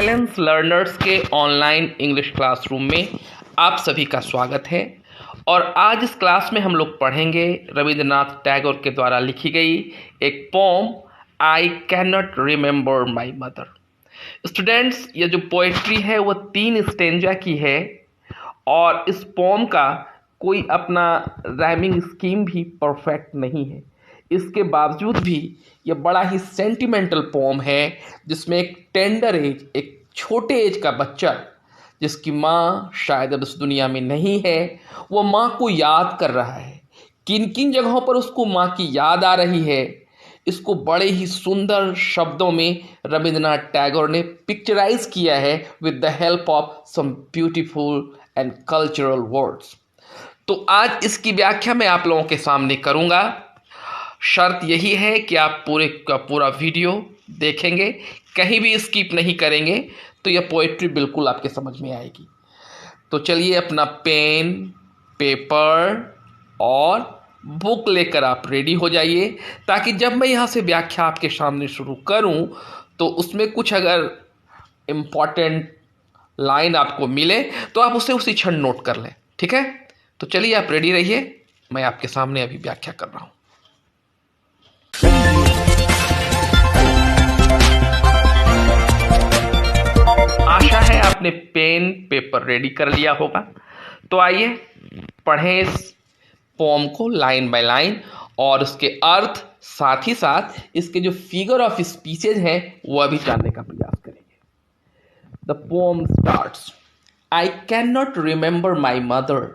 Excellence learners के online English classroom में आप सभी का स्वागत है। और आज इस क्लास में हम लोग पढ़ेंगे रविंद्रनाथ टैगोर के द्वारा लिखी गई एक poem, I can not remember my mother. Students, ये जो पोएट्री है वो 3 स्टेंजा की है और इस पोम का कोई अपना राइमिंग स्कीम भी परफेक्ट नहीं है। इसके बावजूद भी ये बड़ा ही सेंटिमेंटल पोम है, जिसमें एक टेंडर एज, एक छोटे एज का बच्चा जिसकी माँ शायद अब इस दुनिया में नहीं है, वो माँ को याद कर रहा है। किन किन जगहों पर उसको माँ की याद आ रही है, इसको बड़े ही सुंदर शब्दों में रविंद्रनाथ टैगोर ने पिक्चराइज किया है with the help of some beautiful and cultural words. तो आज इसकी व्याख्या मैं आप लोगों के सामने करूंगा। शर्त यही है कि आप पूरे का पूरा वीडियो देखेंगे, कहीं भी स्किप नहीं करेंगे, तो यह पोएट्री बिल्कुल आपके समझ में आएगी। तो चलिए अपना पेन, पेपर और बुक लेकर आप रेडी हो जाइए, ताकि जब मैं यहाँ से व्याख्या आपके सामने शुरू करूँ तो उसमें कुछ अगर इम्पॉर्टेंट लाइन आपको मिले तो आप उसे उसी क्षण नोट कर लें। ठीक है, तो चलिए आप रेडी रहिए, मैं आपके सामने अभी व्याख्या कर रहा हूँ। आशा है आपने पेन पेपर रेडी कर लिया होगा। तो आइए पढ़ें इस पोम को लाइन बाय लाइन और उसके अर्थ, साथ ही साथ इसके जो फिगर ऑफ स्पीचेज हैं वह भी जानने का प्रयास करेंगे। The pome starts, I can not remember my mother,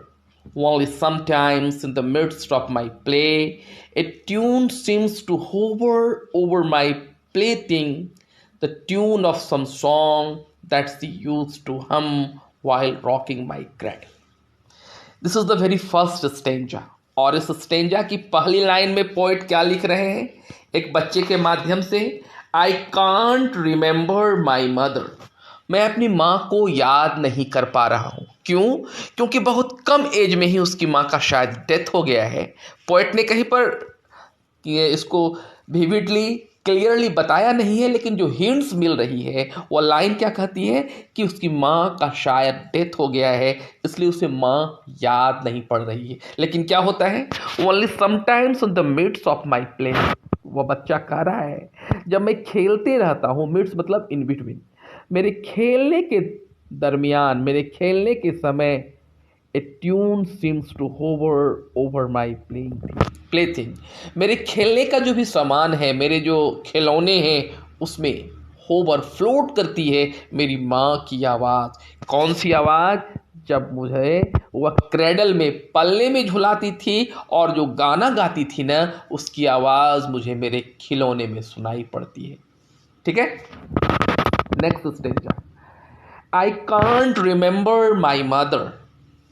only sometimes in the midst of my play a tune seems to hover over my plaything, the tune of some song that she used to hum while rocking my cradle. This is the very first stanza। और इस stanza की पहली line में poet क्या लिख रहे हैं एक बच्चे के माध्यम से? आई कांट रिमेंबर माई मदर, मैं अपनी माँ को याद नहीं कर पा रहा हूँ। क्यों? क्योंकि बहुत कम एज में ही उसकी माँ का शायद डेथ हो गया है। पोएट ने कहीं पर इसको विविडली क्लियरली बताया नहीं है, लेकिन जो हिंट्स मिल रही है वो लाइन क्या कहती है कि उसकी माँ का शायद डेथ हो गया है, इसलिए उसे माँ याद नहीं पड़ रही है। लेकिन क्या होता है, only sometimes in the midst of my play, वो बच्चा कह रहा है जब मैं खेलते रहता हूँ, मिड्स मतलब इन बिटवीन, मेरे खेलने के दरमियान, मेरे खेलने के समय, a tune seems to hover over my plaything, मेरे खेलने का जो भी सामान है, मेरे जो खिलौने हैं, उसमें होवर फ्लोट करती है मेरी माँ की आवाज़। कौन सी आवाज़? जब मुझे वह क्रेडल में, पल्ले में झुलाती थी और जो गाना गाती थी ना, उसकी आवाज़ मुझे मेरे खिलौने में सुनाई पड़ती है। ठीक है, next stanza, I can't remember my mother,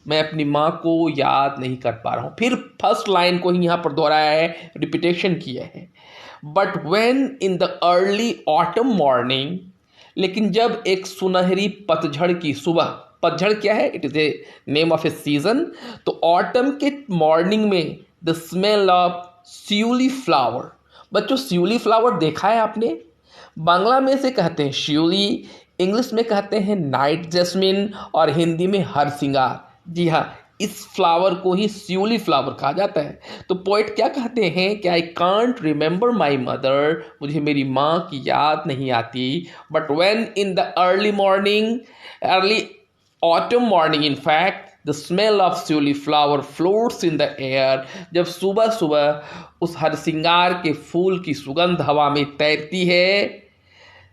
मैं अपनी माँ को याद नहीं कर पा रहा हूँ। फिर फर्स्ट लाइन को ही यहाँ पर दोहराया है, रिपीटेशन किया है। But when in the early autumn morning, लेकिन जब एक सुनहरी पतझड़ की सुबह, पतझड़ क्या है? It is a name of A season. तो ऑटम के मॉर्निंग में the smell of shiuli flower, बच्चों शिउली फ्लावर देखा है आपने? बांग्ला में से कहते हैं शिउली, इंग्लिश में कहते हैं नाइट जैस्मिन और हिंदी में हरसिंगार। जी हाँ, इस फ्लावर को ही शिउली फ्लावर कहा जाता है। तो पोइट क्या कहते हैं कि I can't remember my mother, मुझे मेरी माँ की याद नहीं आती। But when in the early morning, early autumn morning in fact, the smell of shiuli flower floats in the air, जब सुबह सुबह उस हरसिंगार के फूल की सुगंध हवा में तैरती है।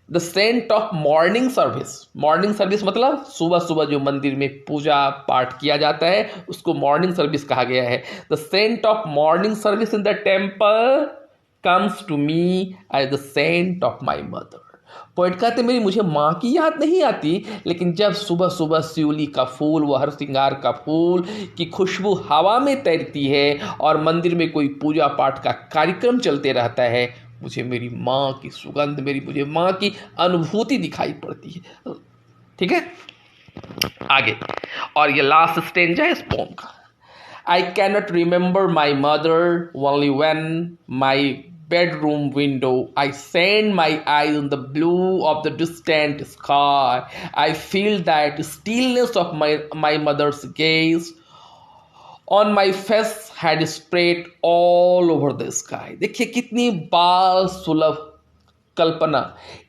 The scent of morning service, morning service मतलब सुबह सुबह जो मंदिर में पूजा पाठ किया जाता है उसको मॉर्निंग सर्विस कहा गया है। The scent of morning service in the temple comes to me as the scent of my mother. Poet कहते मेरी मुझे माँ की याद नहीं आती, लेकिन जब सुबह सुबह शिउली का फूल, वह हरसिंगार का फूल की खुशबू हवा में तैरती है और मंदिर में कोई पूजा पाठ का कार्यक्रम चलते रहता है, मुझे मेरी माँ की सुगंध, मुझे माँ की अनुभूति दिखाई पड़ती है। ठीक है, आगे। और ये लास्ट स्टेंजा है इस पोम का। आई can not remember my mother only when my bedroom window. I send my eyes on the blue of the distant sky. I feel that stillness of my mother's gaze on my face had spread all over the sky. देखिए कितनी बाल सुलभ कल्पना,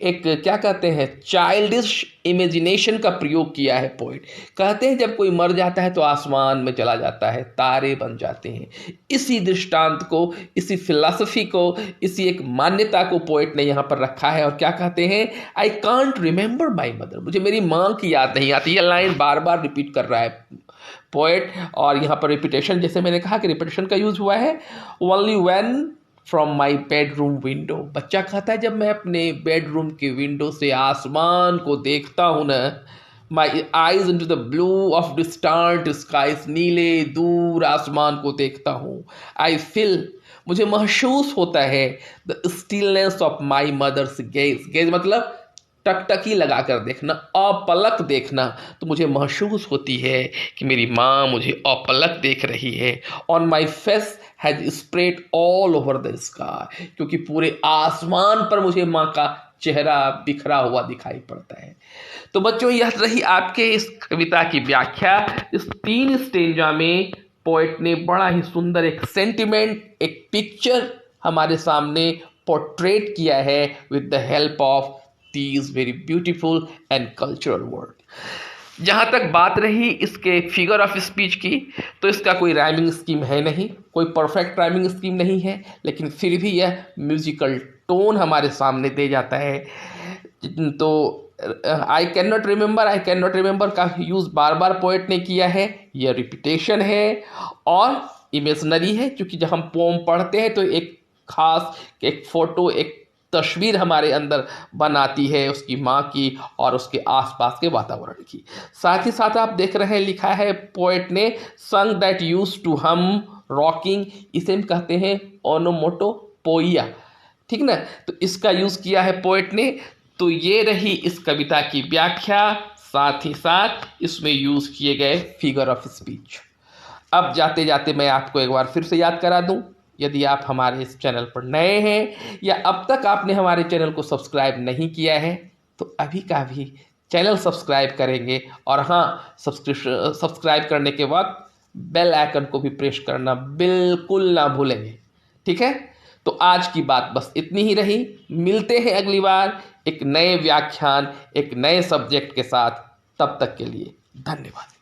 एक क्या कहते हैं childish imagination का प्रयोग किया है पोइट। कहते हैं जब कोई मर जाता है तो आसमान में चला जाता है, तारे बन जाते हैं। इसी दृष्टांत को, इसी फिलॉसफी को, इसी एक मान्यता को पोइट ने यहाँ पर रखा है। और क्या कहते हैं, आई कांट रिमेंबर माई मदर, मुझे मेरी माँ की याद नहीं आती। यह लाइन बार बार रिपीट कर रहा है पोइट। और यहाँ पर रिपीटेशन, जैसे मैंने कहा कि रिपीटेशन का यूज हुआ है, only when from my bedroom window. बच्चा कहता है जब मैं अपने बेडरूम के विंडो से आसमान को देखता हूँ ना, my eyes into the blue of distant skies, नीले दूर आसमान को देखता हूँ। आई फील, मुझे महसूस होता है, the stillness of my mother's gaze. Gaze मतलब टकटकी लगा कर देखना, अपलक देखना। तो मुझे महसूस होती है कि मेरी माँ मुझे अपलक देख रही है। On my face has spread all over the sky, क्योंकि पूरे आसमान पर मुझे माँ का चेहरा बिखरा हुआ दिखाई पड़ता है। तो बच्चों, यह रही आपके इस कविता की व्याख्या। इस 3 स्टेंजा में पोएट ने बड़ा ही सुंदर एक सेंटिमेंट, एक पिक्चर हमारे सामने पोर्ट्रेट किया है with the help of these very beautiful and cultural word। जहाँ तक बात रही इसके फिगर ऑफ स्पीच की, तो इसका कोई राइमिंग स्कीम है नहीं, कोई परफेक्ट राइमिंग स्कीम नहीं है, लेकिन फिर भी यह म्यूजिकल टोन हमारे सामने दे जाता है। तो आई कैन नॉट रिमेंबर का यूज़ बार बार पोएट ने किया है। यह रिपीटेशन है और इमेजनरी है, क्योंकि जब हम पोम पढ़ते हैं तो एक खास एक फोटो, एक तस्वीर हमारे अंदर बनाती है उसकी माँ की और उसके आसपास के वातावरण की। साथ ही साथ आप देख रहे हैं, लिखा है पोएट ने, संग दैट यूज टू हम रॉकिंग, इसे हम कहते हैं ओनोमोटोपोइया, ठीक ना। तो इसका यूज़ किया है पोएट ने। तो ये रही इस कविता की व्याख्या, साथ ही साथ इसमें यूज़ किए गए फिगर ऑफ स्पीच। अब जाते जाते मैं आपको एक बार फिर से याद करा दूं, यदि आप हमारे इस चैनल पर नए हैं या अब तक आपने हमारे चैनल को सब्सक्राइब नहीं किया है, तो अभी का भी चैनल सब्सक्राइब करेंगे। और हाँ, सब्सक्राइब करने के वक्त बेल आइकन को भी प्रेस करना बिल्कुल ना भूलेंगे, ठीक है। तो आज की बात बस इतनी ही रही। मिलते हैं अगली बार एक नए व्याख्यान, एक नए सब्जेक्ट के साथ। तब तक के लिए धन्यवाद।